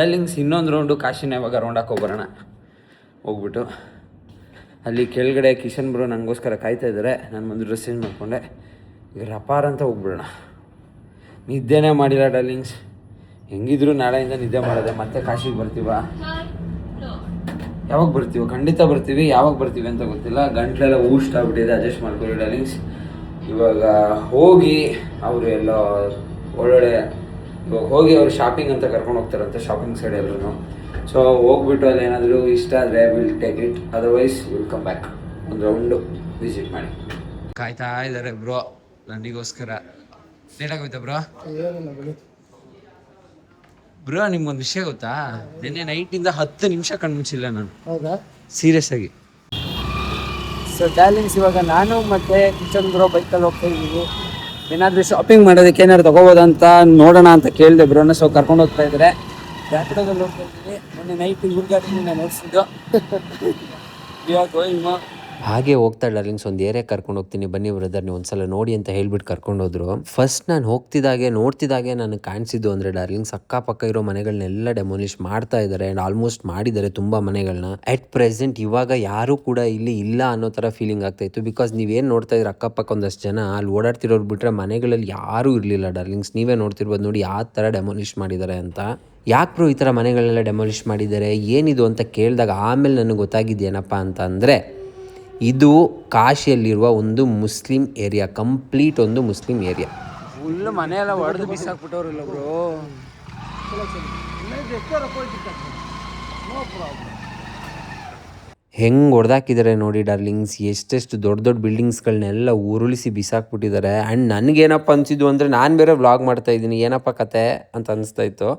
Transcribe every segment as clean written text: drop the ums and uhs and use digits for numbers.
Darlings ಇನ್ನೊಂದು round ಕಾಶಿನ ಇವಾಗ round ಹಾಕೋಬರೋಣ. ಹೋಗ್ಬಿಟ್ಟು ಅಲ್ಲಿ ಕೆಳಗಡೆ ಕಿಶನ್ ಬ್ರೋ ನನಗೋಸ್ಕರ ಕಾಯ್ತಾ ಇದ್ದಾರೆ. ನಾನು ಒಂದು ಡ್ರೆಸ್ ಚೇಂಜ್ ಮಾಡಿಕೊಂಡೆ. ಈಗ ರಪಾರ ಅಂತ ಹೋಗ್ಬಿಡೋಣ. ನಿದ್ದೆನೇ ಮಾಡಿಲ್ಲ ಡಾರ್ಲಿಂಗ್ಸ್. ಹೆಂಗಿದ್ರು ನಾಳೆಯಿಂದ ನಿದ್ದೆ ಮಾಡೋದೆ. ಮತ್ತೆ ಕಾಶಿಗೆ ಬರ್ತೀವ. ಯಾವಾಗ ಬರ್ತೀವಿ? ಖಂಡಿತ ಬರ್ತೀವಿ. ಯಾವಾಗ ಬರ್ತೀವಿ ಅಂತ ಗೊತ್ತಿಲ್ಲ. ಗಂಟ್ಲೆಲ್ಲ ಊಸ್ಟ್ ಆಗ್ಬಿಟ್ಟಿದೆ. ಅಡ್ಜಸ್ಟ್ ಮಾಡ್ಕೊಳ್ಳಿ ಡಾರ್ಲಿಂಗ್ಸ್. ಇವಾಗ ಹೋಗಿ ಅವರು ಎಲ್ಲ ಒಳ್ಳೊಳ್ಳೆ ಇವಾಗ ಹೋಗಿ ಅವರು ಶಾಪಿಂಗ್ ಅಂತ ಕರ್ಕೊಂಡು ಹೋಗ್ತಾರಂತೆ, ಶಾಪಿಂಗ್ ಸೈಡ್ ಎಲ್ಲರೂ. ಸೊ ಹೋಗ್ಬಿಟ್ಟು ಅಲ್ಲಿ ಏನಾದರೂ ಇಷ್ಟ ಆದರೆ will take it, otherwise will come back. ಒಂದು ರೌಂಡು ವಿಸಿಟ್ ಮಾಡಿ. ಕಾಯ್ತಾ ಇದ್ದಾರೆ ಬ್ರೋ ನನಗೋಸ್ಕರ. Late ಆಗೋಯ್ತಾ bro? ಬ್ರೋ ನಿಮ್ಗೊಂದು ವಿಷಯ ಗೊತ್ತಾ? ನಿನ್ನೆ ನೈಟಿಂದ 10 ನಿಮಿಷ ಕಣ್ಮುಚ್ಚಿಲ್ಲ ನಾನು. ಹೌದಾ? ಸೀರಿಯಸ್ ಆಗಿ. ಸೊ ಡಾರ್ಲಿಂಗ್ಸ್, ಇವಾಗ ನಾನು ಮತ್ತೆ ಕಿಶನ್ ಬ್ರೋ ಬೈಕಲ್ಲಿ ಹೋಗ್ತಾ ಇದ್ದೀವಿ. ಏನಾದರೂ ಶಾಪಿಂಗ್ ಮಾಡೋದಕ್ಕೆ ಏನಾದ್ರು ತೊಗೋಬೋದಂತ ನೋಡೋಣ ಅಂತ ಕೇಳಿದೆ ಬ್ರೋನ. ಸೊ ಕರ್ಕೊಂಡು ಹೋಗ್ತಾ ಇದ್ದಾರೆ. ರ್ಯಾಪಿಡೋದಲ್ಲಿ ಹೋಗ್ತಾ ಇದ್ದೀನಿ. ಮೊನ್ನೆ ನೈಟ್ ಹುಡುಗಾಟಿನ ನಾನು ನೋಡಿಸಿದ್ದು. ಹಾಗೆ ಹೋಗ್ತಾ ಡಾರ್ಲಿಂಗ್ಸ್ ಒಂದು ಏರಿಯಾ ಕರ್ಕೊಂಡು ಹೋಗ್ತೀನಿ ಬನ್ನಿ ಬ್ರದರ್ ನೀವು ಒಂದ್ಸಲ ನೋಡಿ ಅಂತ ಹೇಳ್ಬಿಟ್ಟು ಕರ್ಕೊಂಡು ಹೋದ್ರು. ಫಸ್ಟ್ ನಾನು ನೋಡ್ತಿದ್ದಾಗೆ ನನಗೆ ಕಾಣಿಸಿದ್ದು ಅಂದರೆ ಡಾರ್ಲಿಂಗ್ಸ್ ಅಕ್ಕಪಕ್ಕ ಇರೋ ಮನೆಗಳನ್ನೆಲ್ಲ ಡೆಮೋಲಿಷ್ ಮಾಡ್ತಾ ಇದ್ದಾರೆ. ಆ್ಯಂಡ್ ಆಲ್ಮೋಸ್ಟ್ ಮಾಡಿದ್ದಾರೆ ತುಂಬ ಮನೆಗಳನ್ನ. ಅಟ್ ಪ್ರೆಸೆಂಟ್ ಇವಾಗ ಯಾರು ಕೂಡ ಇಲ್ಲಿ ಇಲ್ಲ ಅನ್ನೋ ಥರ ಫೀಲಿಂಗ್ ಆಗ್ತಾ ಇತ್ತು. ಬಿಕಾಸ್ ನೀವೇನು ನೋಡ್ತಾ ಇದ್ರೆ ಅಕ್ಕಪಕ್ಕ ಒಂದಷ್ಟು ಜನ ಅಲ್ಲಿ ಓಡಾಡ್ತಿರೋರು ಬಿಟ್ಟರೆ ಮನೆಗಳಲ್ಲಿ ಯಾರೂ ಇರಲಿಲ್ಲ ಡಾರ್ಲಿಂಗ್ಸ್. ನೀವೇ ನೋಡ್ತಿರ್ಬೋದು ನೋಡಿ ಯಾವ ಥರ ಡೆಮೋಲಿಷ್ ಮಾಡಿದ್ದಾರೆ ಅಂತ. ಯಾಕೆ ಬ್ರೋ ಈ ಥರ ಮನೆಗಳೆಲ್ಲ ಡೆಮೋಲಿಷ್ ಮಾಡಿದ್ದಾರೆ ಏನಿದು ಅಂತ ಕೇಳಿದಾಗ ಆಮೇಲೆ ನನಗೆ ಗೊತ್ತಾಗಿದ್ದೇನಪ್ಪ ಅಂತ ಅಂದರೆ, ಇದು ಕಾಶಿಯಲ್ಲಿರುವ ಒಂದು ಮುಸ್ಲಿಂ ಏರಿಯಾ, ಕಂಪ್ಲೀಟ್ ಒಂದು ಮುಸ್ಲಿಂ ಏರಿಯಾ. ಫುಲ್ ಮನೆಯೆಲ್ಲ ಹೊಡೆದು ಬಿಸಾಕ್ಬಿಟ್ಟವ್ರಿಲ್ಲ ಬ್ರೋ. ಹೆಂಗೆ ಹೊಡೆದಾಕಿದ್ದಾರೆ ನೋಡಿ ಡಾರ್ಲಿಂಗ್ಸ್. ಎಷ್ಟೆಷ್ಟು ದೊಡ್ಡ ದೊಡ್ಡ ಬಿಲ್ಡಿಂಗ್ಸ್ಗಳನ್ನೆಲ್ಲ ಉರುಳಿಸಿ ಬಿಸಾಕ್ಬಿಟ್ಟಿದ್ದಾರೆ. ಆ್ಯಂಡ್ ನನಗೇನಪ್ಪ ಅನಿಸಿದ್ದು ಅಂದರೆ ನಾನು ಬೇರೆ ವ್ಲಾಗ್ ಮಾಡ್ತಾಯಿದ್ದೀನಿ, ಏನಪ್ಪ ಕತೆ ಅಂತ ಅನಿಸ್ತಾ ಇತ್ತು.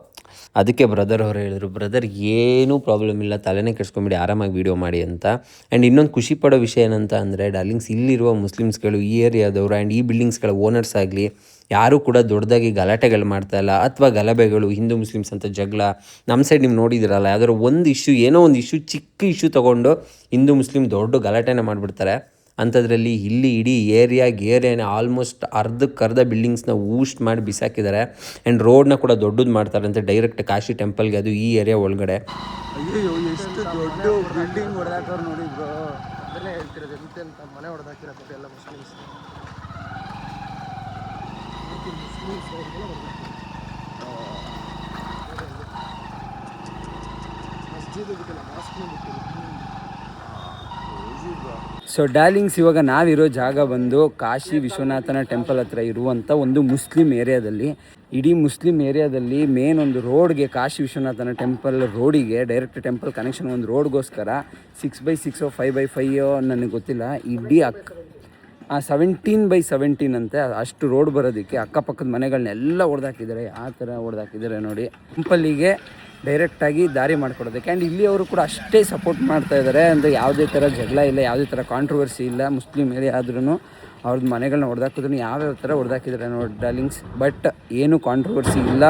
ಅದಕ್ಕೆ ಬ್ರದರ್ ಅವರು ಹೇಳಿದ್ರು, ಬ್ರದರ್ ಏನೂ ಪ್ರಾಬ್ಲಮ್ ಇಲ್ಲ, ತಲೆನೇ ಕೆಡ್ಸ್ಕೊಂಬಿಡಿ, ಆರಾಮಾಗಿ ವೀಡಿಯೋ ಮಾಡಿ ಅಂತ. ಆ್ಯಂಡ್ ಇನ್ನೊಂದು ಖುಷಿ ಪಡೋ ವಿಷಯ ಏನಂತ ಅಂದರೆ ಡಾರ್ಲಿಂಗ್ಸ್, ಇಲ್ಲಿರುವ ಮುಸ್ಲಿಮ್ಸ್ಗಳು, ಈ ಏರಿಯಾದವರು ಆ್ಯಂಡ್ ಈ ಬಿಲ್ಡಿಂಗ್ಸ್ಗಳ ಓನರ್ಸ್ ಆಗಲಿ ಯಾರೂ ಕೂಡ ದೊಡ್ಡದಾಗಿ ಗಲಾಟೆಗಳು ಮಾಡ್ತಾಯಿಲ್ಲ ಅಥವಾ ಗಲಭೆಗಳು ಹಿಂದೂ ಮುಸ್ಲಿಮ್ಸ್ ಅಂತ ಜಗಳ. ನಮ್ಮ ಸೈಡ್ ನೀವು ನೋಡಿದಿರಲ್ಲ, ಯಾವ್ದಾದ್ರು ಒಂದು ಇಶ್ಯೂ, ಏನೋ ಒಂದು ಇಶ್ಯೂ, ಚಿಕ್ಕ ಇಶ್ಯೂ ತೊಗೊಂಡು ಹಿಂದೂ ಮುಸ್ಲಿಮ್ ದೊಡ್ಡ ಗಲಾಟೆನ ಮಾಡಿಬಿಡ್ತಾರೆ. ಅಂಥದ್ರಲ್ಲಿ ಇಲ್ಲಿ ಇಡೀ ಏರಿಯಾನೇ ಆಲ್ಮೋಸ್ಟ್ ಅರ್ಧಕ್ಕರ್ಧ ಬಿಲ್ಡಿಂಗ್ಸ್ನ ಊಸ್ಟ್ ಮಾಡಿ ಬಿಸಾಕಿದ್ದಾರೆ. ಆ್ಯಂಡ್ ರೋಡ್ನ ಕೂಡ ದೊಡ್ಡದು ಮಾಡ್ತಾರೆ ಅಂತ ಡೈರೆಕ್ಟ್ ಕಾಶಿ ಟೆಂಪಲ್ಗೆ, ಅದು ಈ ಏರಿಯಾ ಒಳಗಡೆ. ಅಯ್ಯೋ ಎಷ್ಟು ದೊಡ್ಡ ಬಿಲ್ಡಿಂಗ್ ಹೊಡೆದಾಕವ್ರು ನೋಡಿ ಬ್ರೋ. ಅದನ್ನೇ ಹೇಳ್ತಿರೋದು, ಎಂತೆಂಥ ಮನೆ ಹೊಡೆದಾಕಿರೋದು ಎಲ್ಲ ಮುಸ್ಲಿಮ್ಸ್. ಸೊ ಡಾರ್ಲಿಂಗ್ಸ್, ಇವಾಗ ನಾವಿರೋ ಜಾಗ ಬಂದು ಕಾಶಿ ವಿಶ್ವನಾಥನ ಟೆಂಪಲ್ ಹತ್ರ ಇರುವಂಥ ಒಂದು ಮುಸ್ಲಿಂ ಏರಿಯಾದಲ್ಲಿ. ಇಡೀ ಮುಸ್ಲಿಂ ಏರಿಯಾದಲ್ಲಿ ಮೇನ್ ಒಂದು ರೋಡ್ಗೆ, ಕಾಶಿ ವಿಶ್ವನಾಥನ ಟೆಂಪಲ್ ರೋಡಿಗೆ ಡೈರೆಕ್ಟ್ ಟೆಂಪಲ್ ಕನೆಕ್ಷನ್ ಒಂದು ರೋಡ್ಗೋಸ್ಕರ 6x6 5x5 ನನಗೆ ಗೊತ್ತಿಲ್ಲ, ಇಡೀ 17x17 ಅಂತೆ ಅಷ್ಟು ರೋಡ್ ಬರೋದಕ್ಕೆ ಅಕ್ಕಪಕ್ಕದ ಮನೆಗಳನ್ನೆಲ್ಲ ಹೊಡೆದಾಕಿದ್ದಾರೆ. ಆ ಥರ ಹೊಡೆದಾಕಿದ್ದಾರೆ ನೋಡಿ ಟೆಂಪಲ್ಲಿಗೆ ಡೈರೆಕ್ಟಾಗಿ ದಾರಿ ಮಾಡಿಕೊಡೋದಕ್ಕೆ. ಆ್ಯಂಡ್ ಇಲ್ಲಿ ಅವರು ಕೂಡ ಅಷ್ಟೇ ಸಪೋರ್ಟ್ ಮಾಡ್ತಾ ಇದ್ದಾರೆ. ಅಂದರೆ ಯಾವುದೇ ಥರ ಜಗಳ ಇಲ್ಲ, ಯಾವುದೇ ಥರ ಕಾಂಟ್ರವರ್ಸಿ ಇಲ್ಲ. ಮುಸ್ಲಿಂ ಏರಿಯಾ ಆದ್ರೂ ಅವ್ರದ್ದು ಮನೆಗಳನ್ನ ಹೊಡೆದಾಕಿದ್ರು ಯಾವ್ಯಾವ ಥರ ಹೊಡೆದಾಕಿದ್ದಾರೆ ನೋಡಿ ಡಾರ್ಲಿಂಗ್ಸ್. ಬಟ್ ಏನು ಕಾಂಟ್ರವರ್ಸಿ ಇಲ್ಲ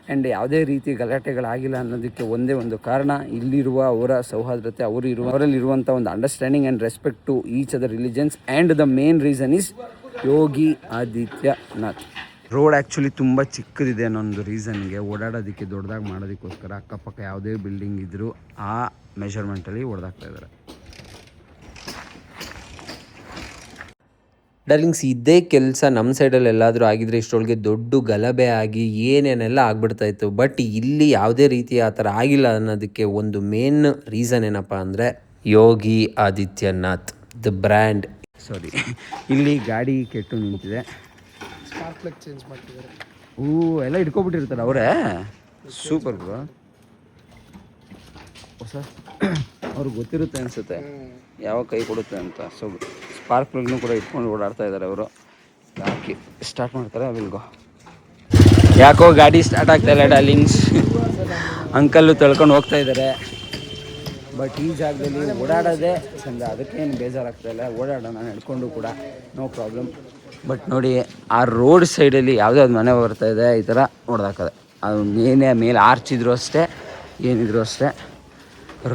ಆ್ಯಂಡ್ ಯಾವುದೇ ರೀತಿ ಗಲಾಟೆಗಳಾಗಿಲ್ಲ ಅನ್ನೋದಕ್ಕೆ ಒಂದೇ ಒಂದು ಕಾರಣ, ಇಲ್ಲಿರುವ ಅವರ ಸೌಹಾರ್ದತೆ, ಅವರಲ್ಲಿರುವಂಥ ಒಂದು understanding and respect to each other religions. And the main reason is Yogi Adityanath. Road actually ತುಂಬ ಚಿಕ್ಕದಿದೆ ಅನ್ನೋ ಒಂದು ರೀಸನ್ಗೆ, ಓಡಾಡೋದಕ್ಕೆ ದೊಡ್ಡದಾಗಿ ಮಾಡೋದಕ್ಕೋಸ್ಕರ ಅಕ್ಕಪಕ್ಕ ಯಾವುದೇ ಬಿಲ್ಡಿಂಗ್ ಇದ್ದರೂ ಆ ಮೆಷರ್ಮೆಂಟಲ್ಲಿ ಹೊಡೆದಾಕ್ತಾ ಇದ್ದಾರೆ. ಡಾರ್ಲಿಂಗ್ಸ್, ಇದೇ ಕೆಲಸ ನಮ್ಮ ಸೈಡಲ್ಲಿ ಎಲ್ಲಾದರೂ ಆಗಿದ್ರೆ ಇಷ್ಟೊಳಗೆ ದೊಡ್ಡ ಗಲಭೆ ಆಗಿ ಏನೇನೆಲ್ಲ ಆಗ್ಬಿಡ್ತಾಯಿತ್ತು. ಬಟ್ ಇಲ್ಲಿ ಯಾವುದೇ ರೀತಿ ಆ ಥರ ಆಗಿಲ್ಲ ಅನ್ನೋದಕ್ಕೆ ಒಂದು ಮೇನ್ ರೀಸನ್ ಏನಪ್ಪ ಅಂದರೆ ಯೋಗಿ ಆದಿತ್ಯನಾಥ್ ದ ಬ್ರ್ಯಾಂಡ್. ಸಾರಿ, ಇಲ್ಲಿ ಗಾಡಿ ಕೆಟ್ಟು ನಿಂತಿದೆ, ಸ್ಪಾರ್ಕ್ ಪ್ಲಗ್ ಚೇಂಜ್ ಮಾಡ್ತಿದ್ದಾರೆ. ಎಲ್ಲ ಇಟ್ಕೊಬಿಟ್ಟಿರ್ತಾರೆ ಅವರೇ. Super bro. ಹೊಸ ಅವ್ರಿಗೆ ಗೊತ್ತಿರುತ್ತೆ ಅನಿಸುತ್ತೆ ಯಾವ ಕೈ ಕೊಡುತ್ತೆ ಅಂತ. ಸೊ ಸ್ಪಾರ್ಕ್ ಪ್ಲಗ್ನೂ ಕೂಡ ಇಟ್ಕೊಂಡು ಓಡಾಡ್ತಾ ಇದ್ದಾರೆ ಅವರು. ಯಾಕೆ ಸ್ಟಾರ್ಟ್ ಮಾಡ್ತಾರೆ ಅವಿಲ್ಗೋ. ಯಾಕೋ ಗಾಡಿ ಸ್ಟಾರ್ಟ್ ಆಗ್ತಾ ಇಲ್ಲ ಡಾರ್ಲಿಂಗ್ಸ್. ಅಂಕಲ್ಲು ತಳ್ಕೊಂಡು ಹೋಗ್ತಾ ಇದ್ದಾರೆ. ಬಟ್ ಈ ಜಾಗದಲ್ಲಿ ಓಡಾಡೋದೇ ಚಂದ, ಅದಕ್ಕೇನು ಬೇಜಾರಾಗ್ತಾ ಇಲ್ಲ. ಓಡಾಡೋಣ ನಡ್ಕೊಂಡು ಕೂಡ, ನೋ ಪ್ರಾಬ್ಲಮ್. ಬಟ್ ನೋಡಿ, ಆ ರೋಡ್ ಸೈಡಲ್ಲಿ ಯಾವುದೇ ಮನೆ ಬರ್ತಾ ಇದೆ ಈ ಥರ ಹೊಡೆದಾಕದೆ. ಅದು ಏನೇ ಮೇಲೆ ಆರ್ಚಿದ್ರು ಅಷ್ಟೇ, ಏನಿದ್ರು ಅಷ್ಟೇ,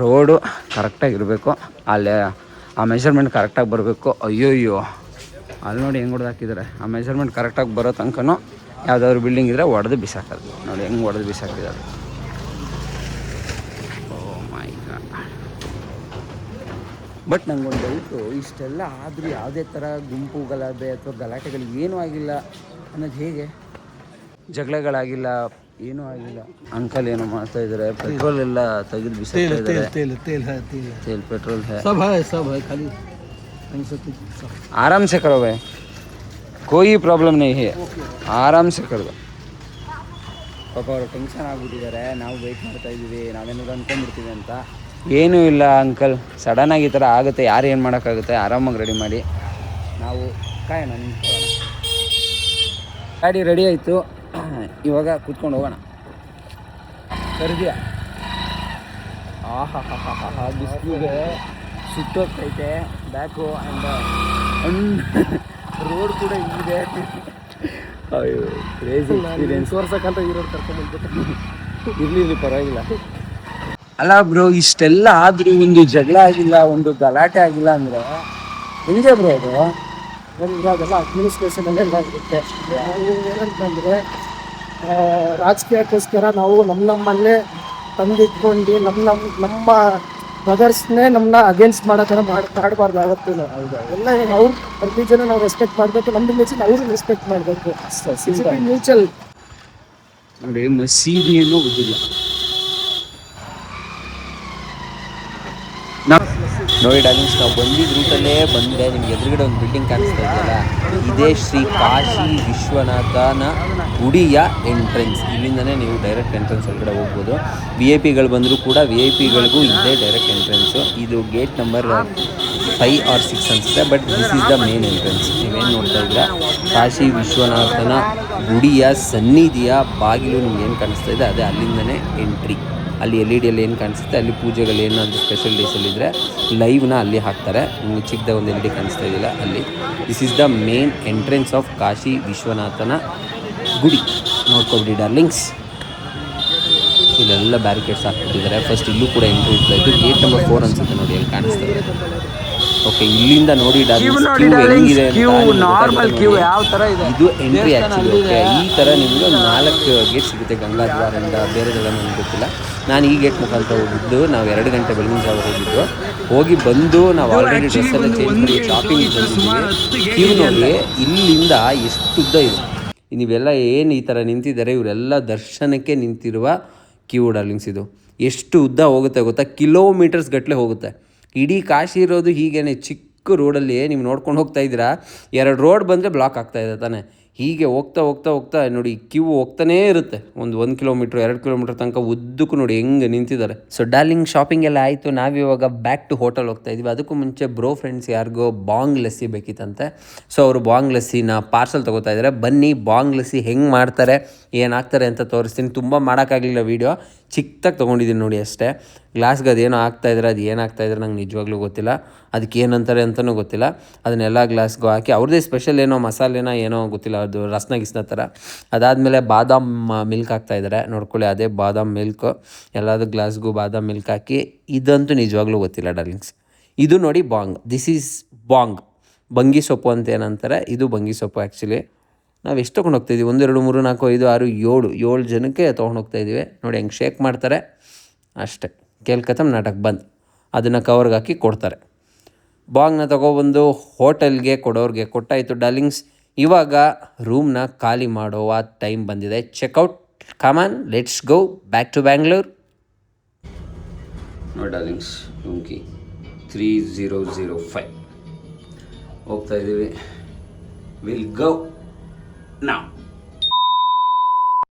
ರೋಡು ಕರೆಕ್ಟಾಗಿರಬೇಕು. ಅಲ್ಲೇ ಆ ಮೆಷರ್ಮೆಂಟ್ ಕರೆಕ್ಟಾಗಿ ಬರಬೇಕು. ಅಯ್ಯೋ ಅಲ್ಲಿ ನೋಡಿ ಹೆಂಗೆ ಹೊಡೆದಾಕಿದ್ದಾರೆ. ಆ ಮೆಷರ್ಮೆಂಟ್ ಕರೆಕ್ಟಾಗಿ ಬರೋ ತನಕನೂ ಯಾವುದಾದ್ರು ಬಿಲ್ಡಿಂಗ್ ಇದ್ದರೆ ಹೊಡೆದು ಬಿಸಾಕೋದು. ನೋಡಿ ಹೆಂಗೆ ಹೊಡೆದು ಬಿಸಾಕಿದ್ದಾರೆ. ಬಟ್ ನಂಗೊಂದು ಡೌಟು, ಇಷ್ಟೆಲ್ಲ ಆದರೂ ಯಾವುದೇ ಥರ ಗುಂಪು ಗಲಾಟೆ ಅಥವಾ ಗಲಾಟೆಗಳು ಏನೂ ಆಗಿಲ್ಲ ಅನ್ನೋದು ಹೇಗೆ? ಜಗಳಗಳಾಗಿಲ್ಲ, ಏನೂ ಆಗಿಲ್ಲ. ಅಂಕಲ್ ಏನೋ ಮಾಡ್ತಾ ಇದ್ದಾರೆ, ಪೆಟ್ರೋಲ್ ಎಲ್ಲ ತೆಗೆದು ಬಿಸಾಡ್ತಾ ಇದ್ದಾರೆ. तेल पेट्रोल है, सब है खाली आराम से करो भाई, कोई प्रॉब्लम नहीं है, आराम से कर दो. ಪಾಪ ಅವರು ಟೆನ್ಷನ್ ಆಗಿಬಿಟ್ಟಿದ್ದಾರೆ. ನಾವು ವೆಯ್ಟ್ ಮಾಡ್ತಾ ಇದ್ದೀವಿ, ನಾವೇನಾದ್ರು ಅಂದ್ಕೊಂಡ್ಬಿಡ್ತೀವಿ ಅಂತ. ಏನೂ ಇಲ್ಲ ಅಂಕಲ್, ಸಡನ್ನಾಗಿ ಈ ಥರ ಆಗುತ್ತೆ, ಯಾರು ಏನು ಮಾಡೋಕ್ಕಾಗುತ್ತೆ. ಆರಾಮಾಗಿ ರೆಡಿ ಮಾಡಿ ನಾವು ಕಾಯೋಣ. ನಿಂತ್ಕೊಳ್ಳೋಣ. ಗಾಡಿ ರೆಡಿ ಆಯಿತು, ಇವಾಗ ಕೂತ್ಕೊಂಡು ಹೋಗೋಣ. ಕರೆದಿಯಾ? ಆಹಾ ಹಾ ಹಾ ಹಾ ಹಾ, ಬಿಸಿಲಿಗೆ ಸುಟ್ಟೋಗ್ತೈತೆ ಬ್ಯಾಕು. ಆ್ಯಂಡ್ ರೋಡ್ ಕೂಡ ಇದೆ. ಅಯ್ಯೋ ಕ್ರೇಜಿ ಎಕ್ಸ್ಪೀರಿಯನ್ಸ್. ತೋರ್ಸಕ್ಕಂತ ಇರೋರು ಕರ್ಕೊಂಡ್ಬಂದ್ಬಿಟ್ಟು ಇರಲಿ, ಪರವಾಗಿಲ್ಲ. ಅಲ್ಲ ಬ್ರೋ, ಇಷ್ಟೆಲ್ಲ ಆದರೂ ಒಂದು ಜಗಳ ಆಗಿಲ್ಲ, ಒಂದು ಗಲಾಟೆ ಆಗಿಲ್ಲ ಅಂದರೆ ಹೆಂಗೆ ಬ್ರೋ ಅದು? ಅದೆಲ್ಲ ಅಡ್ಮಿನಿಸ್ಟ್ರೇಷನಲ್ಲೇ ಆಗುತ್ತೆ. ಏನಂತಂದರೆ ರಾಜಕೀಯಕ್ಕೋಸ್ಕರ ನಾವು ನಮ್ಮಲ್ಲೇ ತಂದಿಟ್ಕೊಂಡು ನಮ್ಮ ಬ್ರದರ್ಸ್ನೇ ನಮ್ಮನ್ನ ಅಗೇನ್ಸ್ಟ್ ಮಾಡೋ ಥರ ಮಾಡಬಾರ್ದು. ಆಗುತ್ತೆ ಎಲ್ಲ ಅವ್ರು ಪ್ರತಿ ಜನ ನಾವು ರೆಸ್ಪೆಕ್ಟ್ ಮಾಡಬೇಕು, ನಮ್ಮ ರಿಲೇಷನ್ ಅವರು ರೆಸ್ಪೆಕ್ಟ್ ಮಾಡಬೇಕು. ಮ್ಯೂಚುವಲ್. ನೋಡಿ, ಮಸೀದಿಯನ್ನು ಗೊತ್ತಿಲ್ಲ ನೋಡಿ ಡಾರ್ಲಿಂಗ್ಸ್. ನಾವು ಬಂದಿದ್ದ ರೂಟಲ್ಲೇ ಬಂದೆ. ನಿಮ್ಗೆ ಎದುರುಗಡೆ ಒಂದು ಬಿಲ್ಡಿಂಗ್ ಕಾಣಿಸ್ತಾ ಇದೆಯಲ್ಲ, ಇದೇ ಶ್ರೀ ಕಾಶಿ ವಿಶ್ವನಾಥನ ಗುಡಿಯ ಎಂಟ್ರೆನ್ಸ್. ಇಲ್ಲಿಂದನೇ ನೀವು ಡೈರೆಕ್ಟ್ ಎಂಟ್ರೆನ್ಸ್ ಒಳಗಡೆ ಹೋಗ್ಬೋದು. VIP ಗಳು ಬಂದರೂ ಕೂಡ VIP ಗಳಿಗೂ ಇದೇ ಡೈರೆಕ್ಟ್ ಎಂಟ್ರೆನ್ಸು. ಇದು ಗೇಟ್ ನಂಬರ್ 5 or 6 ಅನಿಸುತ್ತೆ, but this is the main entrance. ನೀವೇನು ನೋಡ್ತಾ ಇದ್ದೀರಾ, ಕಾಶಿ ವಿಶ್ವನಾಥನ ಗುಡಿಯ ಸನ್ನಿಧಿಯ ಬಾಗಿಲು ನಿಮ್ಗೆ ಏನು ಕಾಣಿಸ್ತಾ ಇದೆ, ಅದೇ ಅಲ್ಲಿಂದನೇ ಎಂಟ್ರಿ. ಅಲ್ಲಿ LED ಏನು ಕಾಣಿಸುತ್ತೆ, ಅಲ್ಲಿ ಪೂಜೆಗಳು ಏನಾದರೂ ಸ್ಪೆಷಲ್ ಡೇಸಲ್ಲಿದ್ದರೆ ಲೈವ್ನ ಅಲ್ಲಿ ಹಾಕ್ತಾರೆ. ನಿಮಗೆ ಚಿಕ್ಕದ ಒಂದು LED ಕಾಣಿಸ್ತಾ ಇದೆಯಲ್ಲ ಅಲ್ಲಿ. This is the main entrance of Kashi ವಿಶ್ವನಾಥನ ಗುಡಿ. ನೋಡ್ಕೊಬಿಡಿ ಡಾರ್ಲಿಂಗ್ಸ್. ಇಲ್ಲೆಲ್ಲ ಬ್ಯಾರಿಕೇಡ್ಸ್ ಹಾಕ್ಬಿಟ್ಟಿದ್ದಾರೆ. ಫಸ್ಟ್ ಇಲ್ಲೂ ಕೂಡ ಎಂಟ್ರಿ ಇರ್ತಾ ಇತ್ತು. ಗೇಟ್ ನಂಬರ್ 4 ಅನ್ಸುತ್ತೆ ನೋಡಿ, ಅಲ್ಲಿ ಕಾಣಿಸ್ತದೆ. ಓಕೆ, ಇಲ್ಲಿಂದ ನೋಡಿ ಡಾರ್ಲಿಂಗ್ಸ್, ಕ್ಯೂ ಹೆಂಗಿದೆ ನಾರ್ಮಲ್ ಕ್ಯೂ ಯಾವ ಥರ ಇದೆ. ಇದು ಎಂಟ್ರಿ ಆ್ಯಕ್ಚುಲಿ. ಓಕೆ, ಈ ಥರ ನಿಮಗೆ ಒಂದು 4 ಗೇಟ್ ಸಿಗುತ್ತೆ, ಗಂಗಾದ್ವಾರಿಂದ ಬೇರೆದೆಲ್ಲ ನನಗೆ ಗೊತ್ತಿಲ್ಲ. ನಾನು ಈ ಗೇಟ್ ಮುಖಾಂತರ ಹೋಗಿದ್ದು. ನಾವು 2 ಗಂಟೆ ಬೆಳಗಿನ ಜಾವ ಹೋಗಿ ಬಂದು ನಾವು ಆಲ್ರೆಡಿ ಡ್ರೆಸ್ ಎಲ್ಲ ಚೇಂಜ್ ಮಾಡಿ ಶಾಪಿಂಗ್ ಬಂದಿದ್ದೀವಿ. ಕ್ಯೂ ನೋಡಿ ಇಲ್ಲಿಂದ ಎಷ್ಟು ಉದ್ದ ಇದೆ. ನೀವೆಲ್ಲ ಏನು ಈ ಥರ ನಿಂತಿದ್ದಾರೆ, ಇವರೆಲ್ಲ ದರ್ಶನಕ್ಕೆ ನಿಂತಿರುವ ಕ್ಯೂ ಡಾರ್ಲಿಂಗ್ಸ್. ಇದು ಎಷ್ಟು ಉದ್ದ ಹೋಗುತ್ತೆ ಗೊತ್ತಾ? ಕಿಲೋಮೀಟರ್ಸ್ ಗಟ್ಟಲೆ ಹೋಗುತ್ತೆ. ಇಡೀ ಕಾಶಿ ಇರೋದು ಹೀಗೇನೆ ಚಿಕ್ಕ ರೋಡಲ್ಲಿ. ನೀವು ನೋಡ್ಕೊಂಡು ಹೋಗ್ತಾ ಇದ್ದೀರಾ, 2 ರೋಡ್ ಬಂದರೆ ಬ್ಲಾಕ್ ಆಗ್ತಾಯಿದೆ ತಾನೆ. ಹೀಗೆ ಹೋಗ್ತಾ ಹೋಗ್ತಾ ಹೋಗ್ತಾ ನೋಡಿ ಕ್ಯೂ ಹೋಗ್ತಾನೇ ಇರುತ್ತೆ. 1 ಕಿಲೋಮೀಟ್ರ್ 2 ಕಿಲೋಮೀಟ್ರ್ ತನಕ ಉದ್ದಕ್ಕೂ ನೋಡಿ ಹೆಂಗೆ ನಿಂತಿದ್ದಾರೆ. ಸೊ ಡಾರ್ಲಿಂಗ್, ಶಾಪಿಂಗ್ ಎಲ್ಲ ಆಯಿತು. ನಾವಿವಾಗ ಬ್ಯಾಕ್ ಟು ಹೋಟೆಲ್ ಹೋಗ್ತಾ ಇದ್ವಿ. ಅದಕ್ಕೂ ಮುಂಚೆ ಬ್ರೋ ಫ್ರೆಂಡ್ಸ್ ಯಾರಿಗೋ ಬಾಂಗ್ ಲಸ್ಸಿ ಬೇಕಿತ್ತಂತೆ. ಸೊ ಅವರು ಬಾಂಗ್ ಲಸ್ಸಿನ ಪಾರ್ಸಲ್ ತೊಗೋತಾ ಇದ್ದಾರೆ. ಬನ್ನಿ ಬಾಂಗ್ ಲಸ್ಸಿ ಹೆಂಗೆ ಮಾಡ್ತಾರೆ, ಏನಾಗ್ತಾರೆ ಅಂತ ತೋರಿಸ್ತೀನಿ. ತುಂಬ ಮಾಡೋಕ್ಕಾಗಲಿಲ್ಲ ವೀಡಿಯೋ, ಚಿಕ್ಕದಾಗಿ ತೊಗೊಂಡಿದ್ದೀನಿ ನೋಡಿ ಅಷ್ಟೇ. ಗ್ಲಾಸ್ಗೆ ಅದೇನೋ ಆಗ್ತಾಯಿದ್ರೆ, ಅದು ಏನಾಗ್ತಾಯಿದ್ರೆ ನಂಗೆ ನಿಜವಾಗ್ಲೂ ಗೊತ್ತಿಲ್ಲ. ಅದಕ್ಕೆ ಏನಂತಾರೆ ಅಂತಲೂ ಗೊತ್ತಿಲ್ಲ. ಅದನ್ನೆಲ್ಲ ಗ್ಲಾಸ್ಗೂ ಹಾಕಿ ಅವ್ರದ್ದೇ ಸ್ಪೆಷಲ್ ಏನೋ ಮಸಾಲೆನ ಏನೋ ಗೊತ್ತಿಲ್ಲ, ಅದು ರಸ್ನ ಗಿಸ್ನ ಥರ. ಅದಾದಮೇಲೆ ಬಾದಾಮ್ ಮಿಲ್ಕ್ ಹಾಕ್ತಾಯಿದ್ದಾರೆ ನೋಡ್ಕೊಳ್ಳಿ. ಅದೇ ಬಾದಾಮ್ ಮಿಲ್ಕು. ಎಲ್ಲದೂ ಗ್ಲಾಸ್ಗೂ ಬಾದಾಮ್ ಮಿಲ್ಕ್ ಹಾಕಿ. ಇದಂತೂ ನಿಜವಾಗ್ಲೂ ಗೊತ್ತಿಲ್ಲ ಡಾರ್ಲಿಂಗ್ಸ್. ಇದು ನೋಡಿ ಬಾಂಗ್. This is ಬಾಂಗ್. ಬಂಗಿ ಸೊಪ್ಪು ಅಂತ ಏನಂತಾರೆ, ಇದು ಬಂಗಿ ಸೊಪ್ಪು ಆ್ಯಕ್ಚುಲಿ. ನಾವು ಎಷ್ಟು ತೊಗೊಂಡು ಹೋಗ್ತಾಯಿದ್ದೀವಿ? 1 2 3 4 5 6 7 ಜನಕ್ಕೆ ತೊಗೊಂಡು ಹೋಗ್ತಾಯಿದ್ದೀವಿ. ನೋಡಿ ಹೆಂಗೆ ಶೇಕ್ ಮಾಡ್ತಾರೆ ಅಷ್ಟೇ. ಕೇಳ್ಕತ್ತಮ್ ನಾಟಕ ಬಂದು ಅದನ್ನು ಕವರ್ಗೆ ಹಾಕಿ ಕೊಡ್ತಾರೆ. ಬಾಂಗ್ನ ತೊಗೊಬಂದು ಹೋಟೆಲ್ಗೆ ಕೊಡೋರಿಗೆ ಕೊಟ್ಟಾಯಿತು ಡಾರ್ಲಿಂಗ್ಸ್. ಇವಾಗ ರೂಮ್ನ ಖಾಲಿ ಮಾಡುವ ಟೈಮ್ ಬಂದಿದೆ. Checkout. Come on, let's go back to Bangalore. ನೋಡಿ ಡಾರ್ಲಿಂಗ್ಸ್, ರೂಮ್ ಕೀ 3005 ಹೋಗ್ತಾ ಇದ್ದೀವಿ. Will go now.